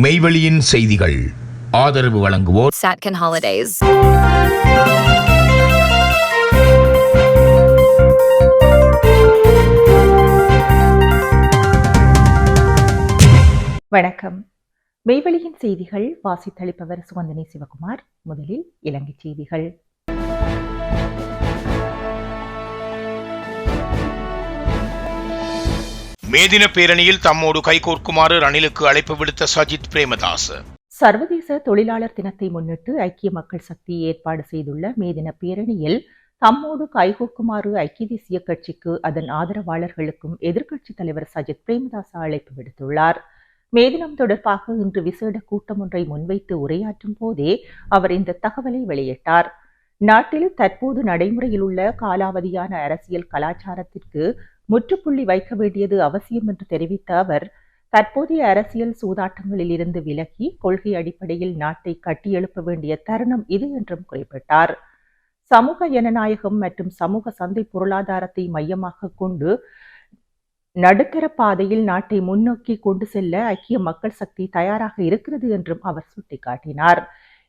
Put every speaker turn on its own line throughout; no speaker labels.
மெய்வெளியின் செய்திகள் ஆதரவு வழங்குவோர்
Satcon Holidays.
வணக்கம். மெய்வெளியின் செய்திகள் வாசித்தளிப்பவர் சுவந்தனி சிவகுமார். முதலில் இலங்கை செய்திகள்.
மேதின பேரணியில் தம்மோடு கைகோர்க்குமாறு ரணிலுக்கு அழைப்பு விடுத்த சஜித் பிரேமதாஸ்.
சர்வதேச தொழிலாளர் தினத்தை முன்னிட்டு ஐக்கிய மக்கள் சக்தி ஏற்பாடு செய்துள்ள மேதின பேரணியில் தம்மோடு கைகோர்க்குமாறு ஐக்கிய தேசிய கட்சிக்கு அதன் ஆதரவாளர்களுக்கும் எதிர்க்கட்சித் தலைவர் சஜித் பிரேமதாஸ் அழைப்பு விடுத்துள்ளார். மேதினம் தொடர்பாக இன்று விசேட கூட்டம் ஒன்றை முன்வைத்து உரையாற்றும் போதே அவர் இந்த தகவலை வெளியிட்டார். நாட்டில் தற்போது நடைமுறையில் உள்ள காலாவதியான அரசியல் கலாச்சாரத்திற்கு முற்றுப்புள்ளி வைக்க வேண்டியது அவசியம் என்று தெரிவித்த அவர், தற்போதைய அரசியல் சூதாட்டங்களில் இருந்து விலகி கொள்கை அடிப்படையில் நாட்டை கட்டியெழுப்ப வேண்டிய தருணம் இது என்றும் குறிப்பிட்டார். சமூக ஜனநாயகம் மற்றும் சமூக சந்தை பொருளாதாரத்தை மையமாக கொண்டு நடுத்தர பாதையில் நாட்டை முன்னோக்கி கொண்டு செல்ல ஐக்கிய மக்கள் சக்தி தயாராக இருக்கிறது என்றும் அவர் சுட்டிக்காட்டினார்.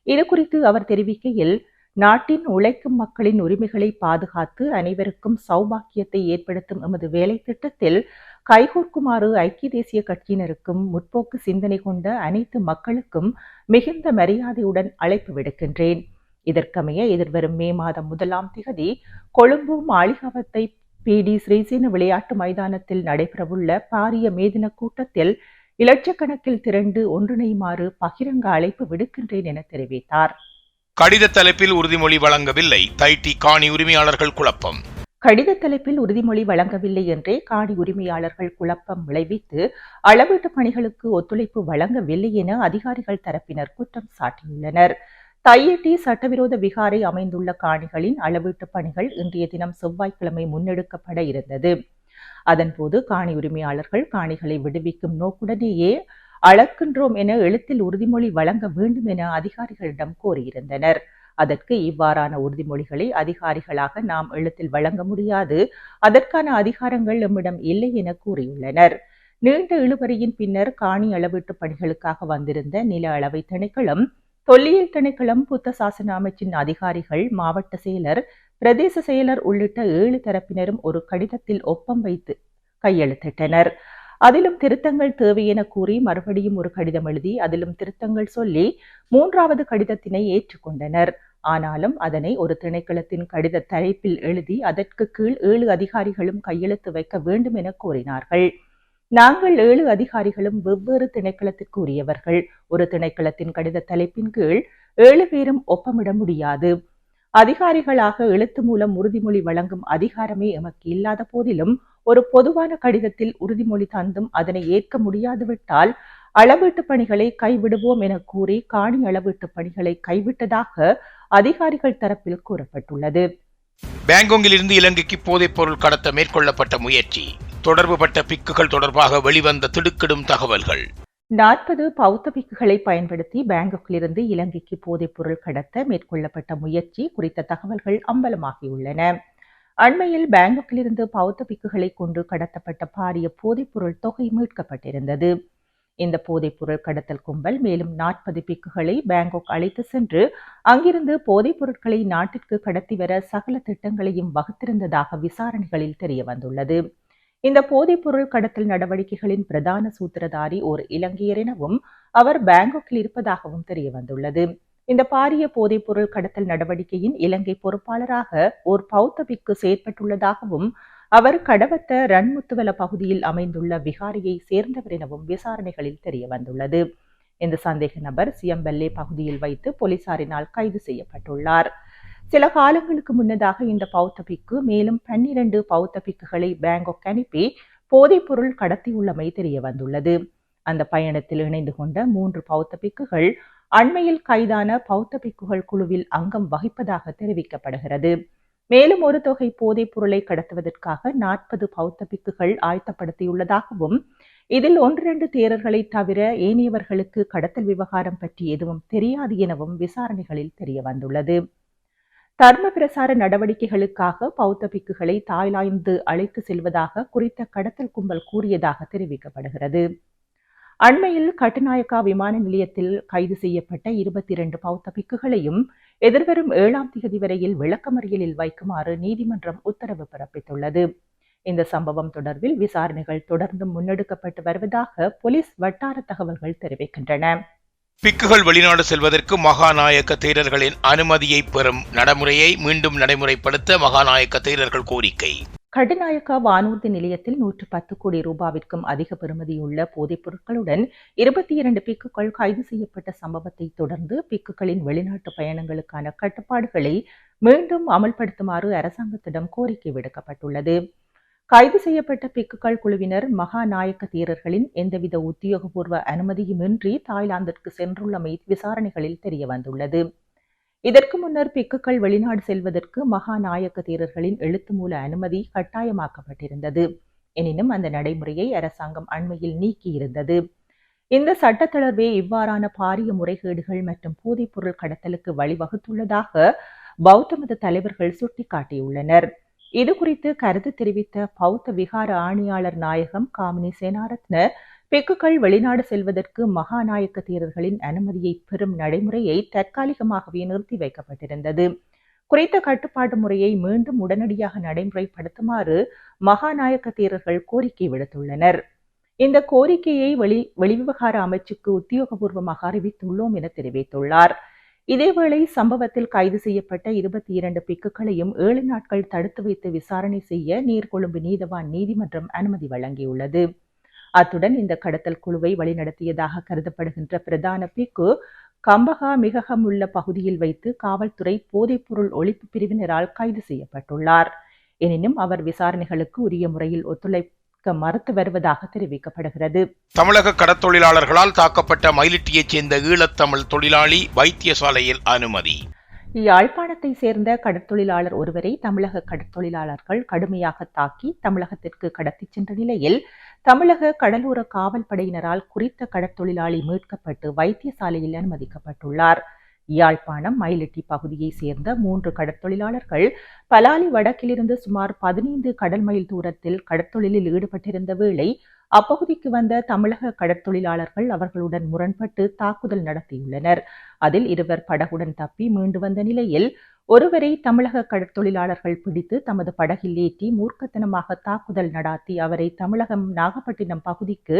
இதுகுறித்து அவர் தெரிவிக்கையில், நாட்டின் உழைக்கும் மக்களின் உரிமைகளை பாதுகாத்து அனைவருக்கும் சௌபாக்கியத்தை ஏற்படுத்தும் எமது வேலை திட்டத்தில் கைகோர்க்குமாறு ஐக்கிய தேசிய கட்சியினருக்கும் முற்போக்கு சிந்தனை கொண்ட அனைத்து மக்களுக்கும் மிகுந்த மரியாதையுடன் அழைப்பு விடுக்கின்றேன். இதற்கமைய எதிர்வரும் மே மாதம் 1ஆம் திகதி கொழும்பு மாளிகாவத்தை PD ஸ்ரீசேன விளையாட்டு மைதானத்தில் நடைபெறவுள்ள பாரிய மேதின கூட்டத்தில் இலட்சக்கணக்கில் திரண்டு ஒன்றிணையுமாறு பகிரங்க அழைப்பு விடுக்கின்றேன் என தெரிவித்தார்.
கடித தலைப்பில் உறுதிமொழி வழங்கவில்லை, தைட்டி காணி உரிமையாளர்கள் குழப்பம்.
கடித தலைப்பில் உறுதிமொழி வழங்கவில்லை என்றே காணி உரிமையாளர்கள் குழப்பம் விளைவித்து அளவீட்டு பணிகளுக்கு ஒத்துழைப்பு வழங்கவில்லை என அதிகாரிகள் தரப்பினர் குற்றம் சாட்டியுள்ளனர். தையிட்டி சட்டவிரோத விகாரை அமைந்துள்ள காணிகளின் அளவீட்டு பணிகள் இன்றைய தினம் செவ்வாய்க்கிழமை முன்னெடுக்கப்பட இருந்தது. அதன்போது காணி உரிமையாளர்கள் காணிகளை விடுவிக்கும் நோக்குடனேயே அளக்கின்றோம் என எழுத்தில் உறுதிமொழி வழங்க வேண்டும் என அதிகாரிகளிடம் கோரியிருந்தனர். அதற்கு இவ்வாறான உறுதிமொழிகளை அதிகாரிகளாக நாம் எழுத்தில் வழங்க முடியாது, அதற்கான அதிகாரங்கள் நம்மிடம் இல்லை என கூறியுள்ளனர். நீண்ட இழுபறியின் பின்னர் காணி அளவீட்டு பணிகளுக்காக வந்திருந்த நில அளவை திணைக்களம், தொல்லியல் திணைக்களம், புத்த சாசன அமைச்சின் அதிகாரிகள், மாவட்ட செயலர், பிரதேச செயலர் உள்ளிட்ட 7 தரப்பினரும் ஒரு கடிதத்தில் ஒப்பம் வைத்து கையெழுத்திட்டனர். அதிலும் திருத்தங்கள் தேவை என கூறி மறுபடியும் ஒரு கடிதம் எழுதி அதிலும் திருத்தங்கள் சொல்லி 3வது கடிதத்தினை ஏற்றுக்கொண்டனர். ஆனாலும் அதனை ஒரு திணைக்களத்தின் கடித தலைப்பில் எழுதி அதற்கு கீழ் 7 அதிகாரிகளும் கையெழுத்து வைக்க வேண்டும் என கோரினார்கள். நாங்கள் 7 அதிகாரிகளும் வெவ்வேறு திணைக்களத்திற்கு உரியவர்கள். ஒரு திணைக்களத்தின் கடித தலைப்பின் கீழ் 7 பேரும் ஒப்பமிட முடியாது. அதிகாரிகளாக எழுத்து மூலம் உறுதிமொழி வழங்கும் அதிகாரமே எமக்கு இல்லாத போதிலும் ஒரு பொதுவான கடிதத்தில் உறுதிமொழி தந்தும் அதனை ஏற்க முடியாது விட்டால் அளவீட்டு பணிகளை கைவிடுவோம் என கூறி காணி அளவீட்டு பணிகளை கைவிட்டதாக அதிகாரிகள் தரப்பில் கூறப்பட்டுள்ளது.
பேங்காங்கில் இருந்து இலங்கைக்கு போதைப் பொருள் கடத்த மேற்கொள்ளப்பட்ட முயற்சி, தொடர்புபட்ட பிக்குகள் தொடர்பாக வெளிவந்த திடுக்கிடும் தகவல்கள்.
40 பௌத்த பிக்குகளை பயன்படுத்தி பேங்காக்கிலிருந்து இலங்கைக்கு போதைப் பொருள் கடத்த மேற்கொள்ளப்பட்ட முயற்சி குறித்த தகவல்கள் அம்பலமாகியுள்ளன. அண்மையில் பேங்காக்கிலிருந்து பௌத்த பிக்குகளை கொண்டு கடத்தப்பட்ட பாரிய போதைப் பொருள் தொகை மீட்கப்பட்டிருந்தது. இந்த போதைப் பொருள் கடத்தல் கும்பல் மேலும் 40 பிக்குகளை பேங்காக் அழைத்து சென்று அங்கிருந்து போதைப் பொருட்களை நாட்டிற்கு கடத்தி வர சகல திட்டங்களையும் வகுத்திருந்ததாக விசாரணைகளில் தெரிய வந்துள்ளது. இந்த போதைப் பொருள் கடத்தல் நடவடிக்கைகளின் பிரதான சூத்திரதாரி ஓர் இலங்கையர் எனவும் அவர் பேங்காக்கில் இருப்பதாகவும் தெரிய வந்துள்ளது. இந்த பாரிய போதைப் பொருள் கடத்தல் நடவடிக்கையின் இலங்கை பொறுப்பாளராக ஓர் பௌத்த பிக்கு செயற்பட்டுள்ளதாகவும் அவர் கடவத்த ரன்முத்துவல பகுதியில் அமைந்துள்ள விகாரியை சேர்ந்தவர் எனவும் விசாரணைகளில் தெரிய வந்துள்ளது. இந்த சந்தேக நபர் சியம்பல்லே பகுதியில் வைத்து போலீசாரினால் கைது செய்யப்பட்டுள்ளார். சில காலங்களுக்கு முன்னதாக இந்த பௌத்த பிக்கு மேலும் 12 பௌத்த பிக்குகளை பேங்காக் அனுப்பி போதைப் பொருள் கடத்தியுள்ளமை தெரிய வந்துள்ளது. அந்த பயணத்தில் இணைந்து கொண்ட 3 பௌத்த பிக்குகள் அண்மையில் கைதான பௌத்த பிக்குகள் குழுவில் அங்கம் வகிப்பதாக தெரிவிக்கப்படுகிறது. மேலும் ஒரு தொகை போதைப் பொருளை கடத்துவதற்காக 40 பௌத்த பிக்குகள் ஆயத்தப்படுத்தியுள்ளதாகவும் இதில் 1-2 தேரர்களை தவிர ஏனையவர்களுக்கு கடத்தல் விவகாரம் பற்றி எதுவும் தெரியாது எனவும் விசாரணைகளில் தெரிய வந்துள்ளது. தர்ம பிரசார நடவடிக்கைகளுக்காக பௌத்த பிக்குகளை தாய்லாந்து அழைத்து செல்வதாக குறித்த கடத்தல் கும்பல் கூறியதாக தெரிவிக்கப்படுகிறது. அண்மையில் கட்டுநாயக்கா விமான நிலையத்தில் கைது செய்யப்பட்ட 22 பௌத்த பிக்குகளையும் எதிர்வரும் 7ஆம் திகதி வரையில் விளக்கமறியலில் வைக்குமாறு நீதிமன்றம் உத்தரவு பிறப்பித்துள்ளது. இந்த சம்பவம் தொடர்பில் விசாரணைகள் தொடர்ந்து முன்னெடுக்கப்பட்டு வருவதாக போலீஸ் வட்டார தகவல்கள் தெரிவிக்கின்றன.
பிக்குகள் வெளிநாடு செல்வதற்கு மகாநாயக்க தேரர்களின் அனுமதியை பெறும் நடைமுறையை மீண்டும் நடைமுறைப்படுத்த மகாநாயக்க தேரர்கள் கோரிக்கை.
கட்டுநாயக்கா வானூர்தி நிலையத்தில் 110 கோடி ரூபாவிற்கும் அதிக பெறுமதியுள்ள போதைப் பொருட்களுடன் 22 பிக்குகள் கைது செய்யப்பட்ட சம்பவத்தை தொடர்ந்து பிக்குகளின் வெளிநாட்டு பயணங்களுக்கான கட்டுப்பாடுகளை மீண்டும் அமல்படுத்துமாறு அரசாங்கத்திடம் கோரிக்கை விடுக்கப்பட்டுள்ளது. கைது செய்யப்பட்ட பிக்குகள் குழுவினர் மகாநாயக்க தேரர்களின் எந்தவித உத்தியோகபூர்வ அனுமதியுமின்றி தாய்லாந்திற்கு சென்றுள்ளமை விசாரணைகளில் தெரியவந்துள்ளது. இதற்கு முன்னர் பிக்குகள் வெளிநாடு செல்வதற்கு மகாநாயக்க தேரர்களின் எழுத்து மூல அனுமதி கட்டாயமாக்கப்பட்டிருந்தது. எனினும் அந்த நடைமுறையை அரசாங்கம் அண்மையில் நீக்கியிருந்தது. இந்த சட்ட தளர்வே இவ்வாறான பாரிய முறைகேடுகள் மற்றும் போதைப்பொருள் கடத்தலுக்கு வழிவகுத்துள்ளதாக பௌத்த மத தலைவர்கள் சுட்டிக்காட்டியுள்ளனர். இதுகுறித்து கருத்து தெரிவித்த பௌத்த விகார ஆணையாளர் நாயகம் காமினி சேனாரத்ன, பிக்குகள் வெளிநாடு செல்வதற்கு மகாநாயக்க தேரர்களின் அனுமதியை பெறும் நடைமுறையை தற்காலிகமாகவே நிறுத்தி வைக்கப்பட்டிருந்தது. குறித்த கட்டுப்பாட்டு முறையை மீண்டும் உடனடியாக நடைமுறைப்படுத்துமாறு மகாநாயக்க தேரர்கள் கோரிக்கை விடுத்துள்ளனர். இந்த கோரிக்கையை வெளிவிவகார அமைச்சுக்கு உத்தியோகபூர்வமாக அறிவித்துள்ளோம் என தெரிவித்துள்ளார். இதேவேளை சம்பவத்தில் கைது செய்யப்பட்ட 22 பிக்குகளையும் 7 நாட்கள் தடுத்து வைத்து விசாரணை செய்ய நீர்கொழும்பு நீதவான் நீதிமன்றம் அனுமதி வழங்கியுள்ளது. அத்துடன் இந்த கடத்தல் குழுவை வழிநடத்தியதாக கருதப்படுகின்ற பிரதான பிக்கு கம்பகா மிககம் உள்ள பகுதியில் வைத்து காவல்துறை போதைப்பொருள் ஒழிப்பு பிரிவினரால் கைது செய்யப்பட்டுள்ளார். எனினும் அவர் விசாரணைகளுக்கு உரிய முறையில் ஒத்துழைக்க மறுத்து வருவதாக தெரிவிக்கப்படுகிறது.
தமிழக கடற்தொழிலாளர்களால் தாக்கப்பட்ட மயிலிட்டியைச் சேர்ந்த ஈழத்தமிழ் தொழிலாளி வைத்தியசாலையில் அனுமதி.
யாழ்ப்பாணத்தை சேர்ந்த கடற்தொழிலாளர் ஒருவரை தமிழக கடற்தொழிலாளர்கள் கடுமையாக தாக்கி தமிழகத்திற்கு கடத்திச் சென்ற நிலையில் தமிழக கடலோர காவல் படையினரால் குறித்த கடற்தொழிலாளி மீட்கப்பட்டு வைத்தியசாலையில் அனுமதிக்கப்பட்டுள்ளார். யாழ்ப்பாணம் மயிலிட்டி பகுதியை சேர்ந்த 3 கடற்தொழிலாளர்கள் பலாலி வடக்கிலிருந்து சுமார் 15 கடல் மைல் தூரத்தில் கடற்தொழிலில் ஈடுபட்டிருந்த வேளை அப்பகுதிக்கு வந்த தமிழக கடற்தொழிலாளர்கள் அவர்களுடன் முரண்பட்டு தாக்குதல் நடத்தியுள்ளனர். அதில் 2 படகுடன் தப்பி மீண்டு வந்த நிலையில் ஒருவரை தமிழக கடற்தொழிலாளர்கள் பிடித்து தமது படகில் ஏற்றி மூர்க்கத்தனமாக தாக்குதல் நடாத்தி அவரை தமிழகம் நாகப்பட்டினம் பகுதிக்கு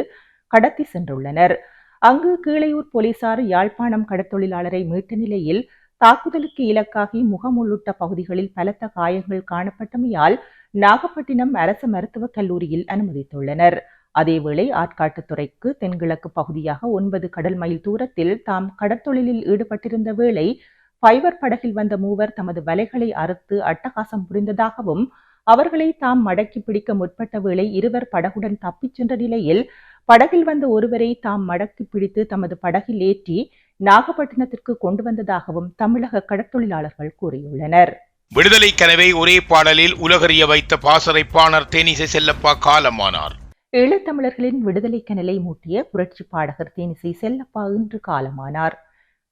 கடத்தி சென்றுள்ளனர். அங்கு கீழையூர் போலீசார் யாழ்ப்பாணம் கடற்தொழிலாளரை மீட்ட நிலையில் தாக்குதலுக்கு இலக்காகி முகம் உள்ளிட்ட பகுதிகளில் பலத்த காயங்கள் காணப்பட்டமையால் நாகப்பட்டினம் அரசு மருத்துவக் கல்லூரியில் அனுமதித்துள்ளனர். அதேவேளை ஆட்காட்டுத்துறைக்கு தென்கிழக்கு பகுதியாக 9 கடல் மைல் தூரத்தில் தாம் கடற்தொழிலில் ஈடுபட்டிருந்த வேளை ஃபைவர் படகில் வந்த 3 தமது வலைகளை அறுத்து அட்டகாசம் புரிந்ததாகவும் அவர்களை தாம் மடக்கி பிடிக்க முற்பட்ட வேளை 2 படகுடன் தப்பிச் சென்ற நிலையில் படகில் வந்த ஒருவரை தாம் மடக்கி பிடித்து தமது படகில் ஏற்றி நாகப்பட்டினத்திற்கு கொண்டு வந்ததாகவும் தமிழக கடற்தொழிலாளர்கள் கூறியுள்ளனர்.
விடுதலை கனவை ஒரே பாடலில் உலகறிய வைத்த பாசறைப்பாணர் தேனிசை செல்லப்பா காலமானார்.
ஈழத்தமிழர்களின் விடுதலை கனலை மூட்டிய புரட்சி பாடகர் தேனிசை செல்லப்பா இன்று காலமானார்.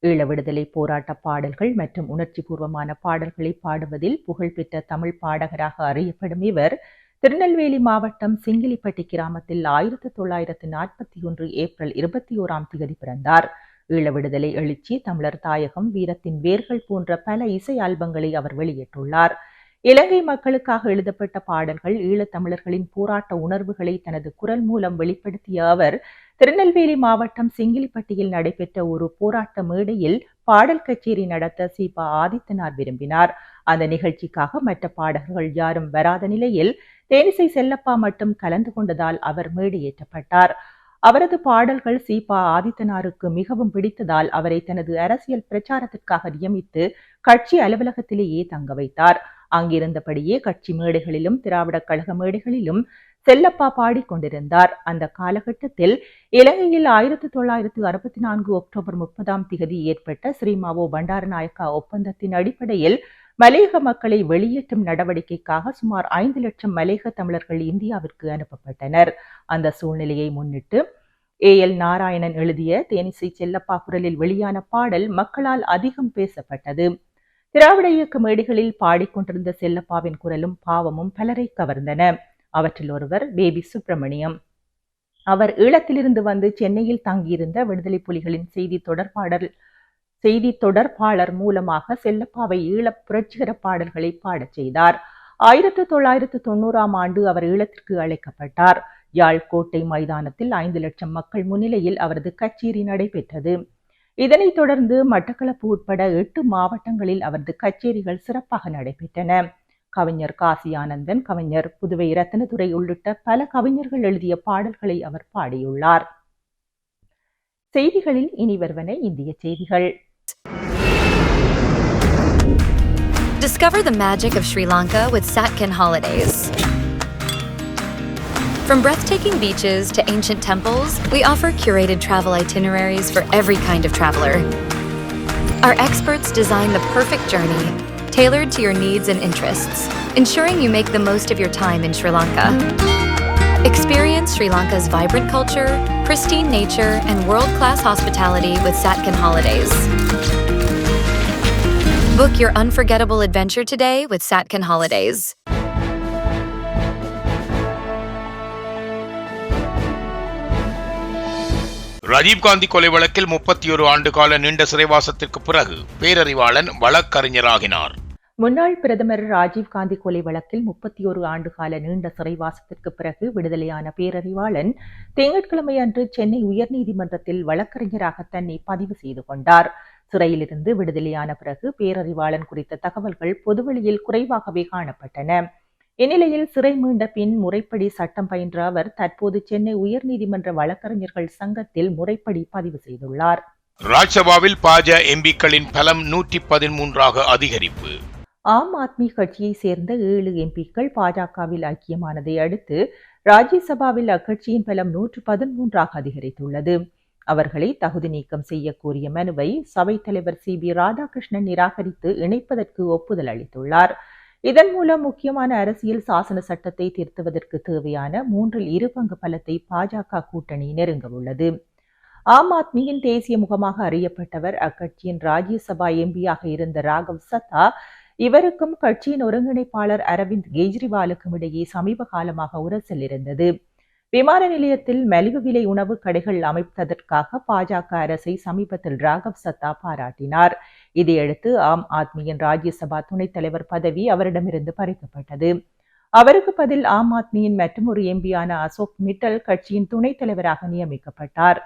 ஈழ விடுதலை போராட்ட பாடல்கள் மற்றும் உணர்ச்சி பூர்வமான பாடல்களை பாடுவதில் புகழ்பெற்ற தமிழ் பாடகராக அறியப்படும் இவர் திருநெல்வேலி மாவட்டம் சிங்கிலிப்பட்டி கிராமத்தில் 1941 ஏப்ரல் 21ஆம் தேதி பிறந்தார். ஈழ விடுதலை எழுச்சி, தமிழர் தாயகம், வீரத்தின் வேர்கள் போன்ற பல இசை ஆல்பங்களை அவர் வெளியிட்டுள்ளார். இலங்கை மக்களுக்காக எழுதப்பட்ட பாடல்கள் ஈழத்தமிழர்களின் போராட்ட உணர்வுகளை தனது குரல் மூலம் வெளிப்படுத்திய அவர் திருநெல்வேலி மாவட்டம் சிங்கிலிப்பட்டியில் நடைபெற்ற ஒரு போராட்ட மேடையில் பாடல் கச்சேரி நடத்த சீபா ஆதித்தனார் விரும்பினார். அந்த நிகழ்ச்சிக்காக மற்ற பாடகர்கள் யாரும் வராத நிலையில் தேனிசை செல்லப்பா மட்டும் கலந்து கொண்டதால் அவர் மேடையேற்றப்பட்டார். அவரது பாடல்கள் சீபா ஆதித்தனாருக்கு மிகவும் பிடித்ததால் அவரை தனது அரசியல் பிரச்சாரத்திற்காக நியமித்து கட்சி அலுவலகத்திலேயே தங்க வைத்தார். அங்கிருந்தபடியே கட்சி மேடைகளிலும் திராவிடக் கழக மேடைகளிலும் செல்லப்பா பாடிக்கொண்டிருந்தார். அந்த காலகட்டத்தில் இலங்கையில் 1964 அக்டோபர் 30ஆம் தேதி ஏற்பட்ட ஸ்ரீமாவோ பண்டாரநாயக்கா ஒப்பந்தத்தின் அடிப்படையில் மலையக மக்களை வெளியேற்றும் நடவடிக்கைக்காக சுமார் 5 லட்சம் மலையக தமிழர்கள் இந்தியாவிற்கு அனுப்பப்பட்டனர். அந்த சூழ்நிலையை முன்னிட்டு AL நாராயணன் எழுதிய தேனிசை செல்லப்பா குரலில் வெளியான பாடல் மக்களால் அதிகம் பேசப்பட்டது. திராவிட இயக்க மேடைகளில் பாடிக்கொண்டிருந்த செல்லப்பாவின் குரலும் பாவமும் பலரை கவர்ந்தன. அவற்றில் ஒருவர் பேபி சுப்பிரமணியம். அவர் ஈழத்திலிருந்து வந்து சென்னையில் தங்கியிருந்த விடுதலை புலிகளின் செய்தி தொடர்பாளர் மூலமாக செல்லப்பாவை ஈழப் புரட்சிகர பாடல்களை பாடச் செய்தார். 1990ஆம் ஆண்டு அவர் ஈழத்திற்கு அழைக்கப்பட்டார். யாழ் கோட்டை மைதானத்தில் 5 லட்சம் மக்கள் முன்னிலையில் அவரது கச்சேரி நடைபெற்றது. இதனைத் தொடர்ந்து மட்டக்களப்பு உட்பட 8 மாவட்டங்களில் அவரது கச்சேரிகள் சிறப்பாக நடைபெற்றன. கவிஞர் காசி ஆனந்தன், கவிஞர் புதுவை ரத்தினதுரை உள்ளிட்ட பல கவிஞர்கள் எழுதிய பாடல்களை அவர் பாடியுள்ளார். செய்திகளில் இனி வருவன இந்திய செய்திகள்.
Discover the magic of Sri Lanka with Satkin Holidays. From breathtaking beaches to ancient temples, we offer curated travel itineraries for every kind of traveler. Our experts design the perfect journey, tailored to your needs and interests, ensuring you make the most of your time in Sri Lanka. Experience Sri Lanka's vibrant culture, pristine nature, and world-class hospitality with Satkin Holidays. Book your unforgettable adventure today with Satkin Holidays.
Rajiv Gandhi கொலை வழக்கில் 31 ஆண்டு கால நீண்ட சிறைவாசத்திற்கு பிறகு பேரறிவாளன் வழக்கறிஞராகினார்.
முன்னாள் பிரதமர் ராஜீவ்காந்தி கொலை வழக்கில் 31 ஆண்டு கால நீண்ட சிறைவாசத்திற்கு பிறகு விடுதலையான பேரறிவாளன் திங்கட்கிழமை அன்று சென்னை உயர்நீதிமன்றத்தில் வழக்கறிஞராக தன்னை பதிவு செய்து கொண்டார். சிறையிலிருந்து விடுதலையான பிறகு பேரறிவாளன் குறித்த தகவல்கள் பொதுவெளியில் குறைவாகவே காணப்பட்டன. இந்நிலையில் சிறை மீண்ட பின் முறைப்படி சட்டம் பயின்ற அவர் தற்போது சென்னை உயர்நீதிமன்ற வழக்கறிஞர்கள் சங்கத்தில் முறைப்படி பதிவு செய்துள்ளார்.
ராஜ்யசபாவில் பாஜ எம்பிக்களின் பலம் 113ஆக அதிகரிப்பு.
ஆம் ஆத்மி கட்சியை சேர்ந்த 7 எம்பிக்கள் பாஜகவில் ஐக்கியமானதை அடுத்து ராஜ்யசபாவில் அக்கட்சியின் பலம் 113ஆக அதிகரித்துள்ளது. அவர்களை தகுதி நீக்கம் செய்ய கோரிய மனுவை சபைத் தலைவர் CB ராதாகிருஷ்ணன் நிராகரித்து இணைப்பதற்கு ஒப்புதல் அளித்துள்ளார். இதன் மூலம் முக்கியமான அரசியல் சாசன சட்டத்தை திருத்துவதற்கு தேவையான 3 பங்கு பலத்தை பாஜக கூட்டணி நெருங்க உள்ளது. ஆம் ஆத்மியின் தேசிய முகமாக அறியப்பட்டவர் அக்கட்சியின் ராஜ்யசபா எம்பியாக இருந்த ராகவ் சத்தா. இவருக்கும் கட்சியின் ஒருங்கிணைப்பாளர் அரவிந்த் கெஜ்ரிவாலுக்கும் இடையே சமீப காலமாக உரசல் இருந்தது. விமான நிலையத்தில் மலிவு விலை உணவு கடைகள் அமைப்பதற்காக பாஜக அரசை சமீபத்தில் ராகவ் சத்தா பாராட்டினார். இதையடுத்து ஆம் ஆத்மியின் ராஜ்யசபா துணைத் தலைவர் பதவி அவரிடமிருந்து பறிக்கப்பட்டது. அவருக்கு பதில் ஆம் ஆத்மியின் மற்றொரு எம்பியான அசோக் மிட்டல் கட்சியின் துணைத் தலைவராக நியமிக்கப்பட்டார்.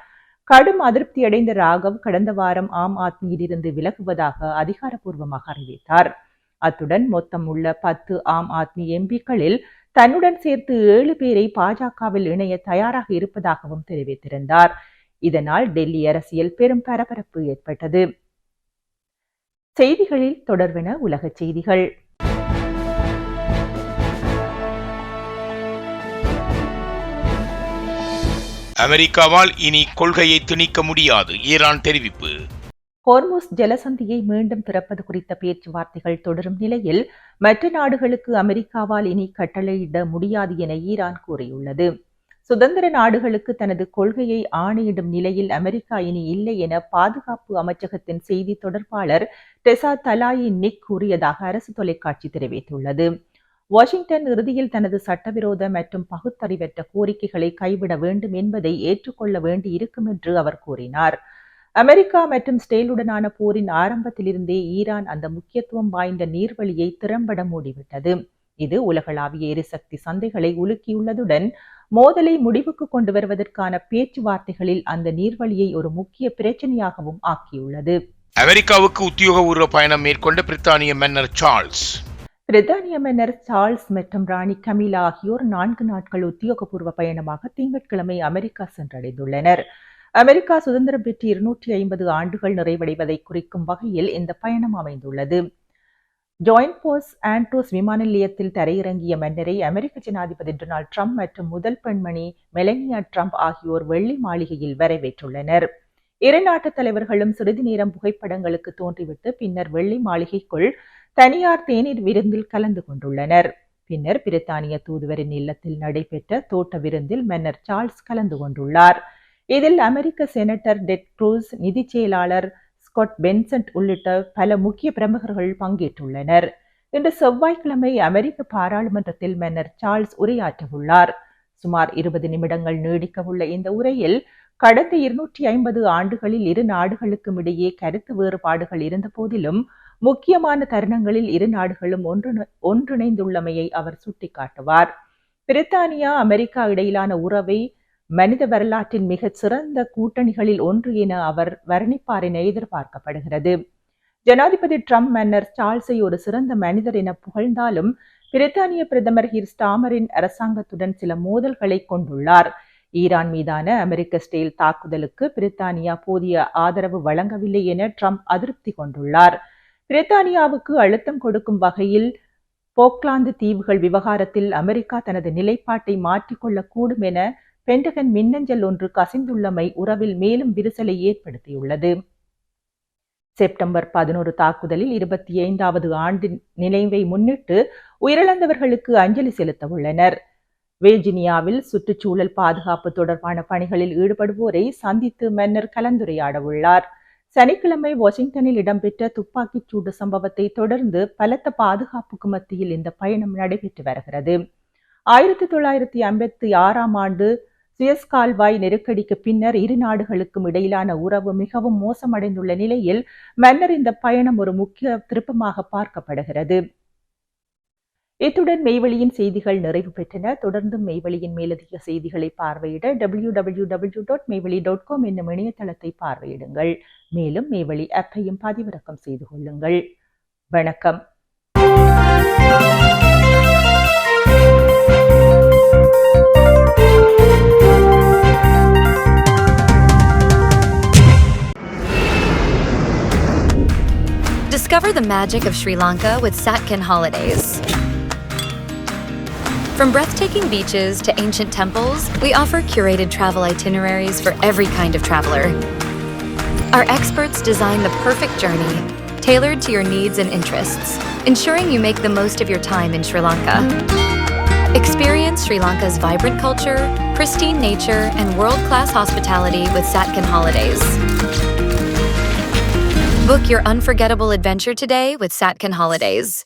கடும் அதிருப்தியடைந்த ராகவ் கடந்த வாரம் ஆம் ஆத்மியிலிருந்து விலகுவதாக அதிகாரப்பூர்வமாக அறிவித்தார். அத்துடன் மொத்தம் உள்ள 10 ஆம் ஆத்மி எம்பிக்களில் தன்னுடன் சேர்த்து 7 பேரை பாஜகவில் இணைய தயாராக இருப்பதாகவும் தெரிவித்திருந்தார். இதனால் டெல்லி அரசியல் பெரும் பரபரப்பு ஏற்பட்டது. செய்திகளில் தொடர்வன உலகச் செய்திகள்.
அமெரிக்காவால் இனி கொள்கையை திணிக்க முடியாது, ஈரான் தெரிவிப்பு.
ஹோர்முஸ் ஜலசந்தியை மீண்டும் திறப்பது குறித்த பேச்சுவார்த்தைகள் தொடரும் நிலையில் மற்ற நாடுகளுக்கு அமெரிக்காவால் இனி கட்டளையிட முடியாது என ஈரான் கூறியுள்ளது. சுதந்திர நாடுகளுக்கு தனது கொள்கையை ஆணையிடும் நிலையில் அமெரிக்கா இனி இல்லை என பாதுகாப்பு அமைச்சகத்தின் செய்தி தொடர்பாளர் டெசா தலாயி நிக் கூறியதாக அரசு தொலைக்காட்சி தெரிவித்துள்ளது. வாஷிங்டன் இறுதியில் தனது சட்டவிரோத மற்றும் பகுத்தறிவற்ற கோரிக்கைகளை கைவிட வேண்டும் என்பதை ஏற்றுக்கொள்ள வேண்டி இருக்கும் என்று அவர் கூறினார். அமெரிக்கா மற்றும் இஸ்ரேலுடனான போரின் ஆரம்பத்திலிருந்தே ஈரான் அந்த முக்கியத்துவம் வாய்ந்த நீர்வழியை திறம்பட மூடிவிட்டது. இது உலகளாவிய எரிசக்தி சந்தைகளை உலுக்கியுள்ளதுடன் மோதலை முடிவுக்கு கொண்டு வருவதற்கான பேச்சுவார்த்தைகளில் அந்த நீர்வழியை ஒரு முக்கிய பிரச்சனையாகவும் ஆக்கியுள்ளது.
அமெரிக்காவுக்கு உத்தியோகபூர்வ பயணம் மேற்கொண்ட பிரித்தானிய மன்னர் சார்ல்ஸ்.
பிரித்தானிய மன்னர் சார்ல்ஸ் மற்றும் ராணி கமிலா ஆகியோர் 4 நாட்கள் உத்தியோகபூர்வ பயணமாக திங்கட்கிழமை அமெரிக்கா சென்றடைந்துள்ளனர். அமெரிக்கா சுதந்திரம் பெற்று 250 ஆண்டுகள் நிறைவடைவதை குறிக்கும் வகையில் இந்த பயணம் அமைந்துள்ளது. ஜாயின்ட் போஸ் ஆண்ட்ரூஸ் விமான நிலையத்தில் தரையிறங்கிய மன்னரை அமெரிக்க ஜனாதிபதி டொனால்ட் ட்ரம்ப் மற்றும் முதல் பெண்மணி மெலனியா ட்ரம்ப் ஆகியோர் வெள்ளை மாளிகையில் வரவேற்றுள்ளனர். 2 நாட்டு தலைவர்களும் சிறிது நேரம் புகைப்படங்களுக்கு தோன்றிவிட்டு பின்னர் வெள்ளை மாளிகைக்குள் தனியார் தேநீர் விருந்தில் கலந்து கொண்டுள்ளனர். பின்னர் பிரித்தானிய தூதுவரின் இல்லத்தில் நடைபெற்ற தோட்ட விருந்தில் மன்னர் சார்ல்ஸ் கலந்து கொண்டுள்ளார். இதில் அமெரிக்க செனட்டர் டெட் க்ரூஸ், நிதி செயலாளர் ஸ்காட் பென்சன்ட் உள்ளிட்ட பல முக்கிய பிரமுகர்கள் பங்கேற்றுள்ளனர். இன்று செவ்வாய்க்கிழமை அமெரிக்க பாராளுமன்றத்தில் மன்னர் சார்ல்ஸ் உரையாற்றவுள்ளார். சுமார் 20 நிமிடங்கள் நீடிக்கவுள்ள இந்த உரையில் கடந்த 250 ஆண்டுகளில் இரு நாடுகளுக்கும் இடையே கருத்து வேறுபாடுகள் இருந்த போதிலும் முக்கியமான தருணங்களில் இரு நாடுகளும் ஒன்றிணைந்துள்ளமையை அவர் சுட்டிக்காட்டுவார். பிரித்தானியா அமெரிக்கா இடையிலான உறவை மனித வரலாற்றின் மிகச் சிறந்த கூட்டணிகளில் ஒன்று என அவர் வர்ணிப்பார் என எதிர்பார்க்கப்படுகிறது. ஜனாதிபதி ட்ரம்ப் மன்னர் சார்ல்ஸை ஒரு சிறந்த மனிதர் என புகழ்ந்தாலும் பிரித்தானிய பிரதமர் கீர் ஸ்டாமரின் அரசாங்கத்துடன் சில மோதல்களை கொண்டுள்ளார். ஈரான் மீதான அமெரிக்க ஸ்டேல் தாக்குதலுக்கு பிரித்தானியா போதிய ஆதரவு வழங்கவில்லை என ட்ரம்ப் அதிருப்தி கொண்டுள்ளார். பிரித்தானியாவுக்கு அழுத்தம் கொடுக்கும் வகையில் போக்லாந்து தீவுகள் விவகாரத்தில் அமெரிக்கா தனது நிலைப்பாட்டை மாற்றிக்கொள்ளக்கூடும் என பென்டகன் மின்னஞ்சல் ஒன்று கசிந்துள்ளமை உறவில் மேலும் விரிசலை ஏற்படுத்தியுள்ளது. செப்டம்பர் 11 தாக்குதலில் 25வது ஆண்டு நினைவை முன்னிட்டு உயிரிழந்தவர்களுக்கு அஞ்சலி செலுத்த உள்ளனர். வெர்ஜீனியாவில் சுற்றுச்சூழல் பாதுகாப்பு தொடர்பான பணிகளில் ஈடுபடுவோரை சந்தித்து மன்னர் கலந்துரையாட உள்ளார். சனிக்கிழமை வாஷிங்டனில் இடம்பெற்ற துப்பாக்கிச் சூடு சம்பவத்தை தொடர்ந்து பலத்த பாதுகாப்புக்கு மத்தியில் இந்த பயணம் நடைபெற்று வருகிறது. 1956ஆம் ஆண்டு சுயஸ் கால்வாய் நெருக்கடிக்கு பின்னர் இரு நாடுகளுக்கும் இடையிலான உறவு மிகவும் மோசமடைந்துள்ள நிலையில் மன்னர் இந்த பயணம் ஒரு முக்கிய திருப்பமாக பார்க்கப்படுகிறது. இத்துடன் மெய்வெளியின் செய்திகள் நிறைவு பெற்றன. தொடர்ந்து மெய்வெளியின் மேலதிக செய்திகளை பார்வையிட www.மெய்வெளி.com என்னும் இணையதளத்தை பார்வையிடுங்கள். மேலும் மெய்வெளி ஆப்பையும் பதிவிறக்கம் செய்து கொள்ளுங்கள். வணக்கம்.
Discover the magic of Sri Lanka with Satkin Holidays. From breathtaking beaches to ancient temples, we offer curated travel itineraries for every kind of traveler. Our experts design the perfect journey, tailored to your needs and interests, ensuring you make the most of your time in Sri Lanka. Experience Sri Lanka's vibrant culture, pristine nature, and world-class hospitality with Satkin Holidays. Book your unforgettable adventure today with Satkin Holidays.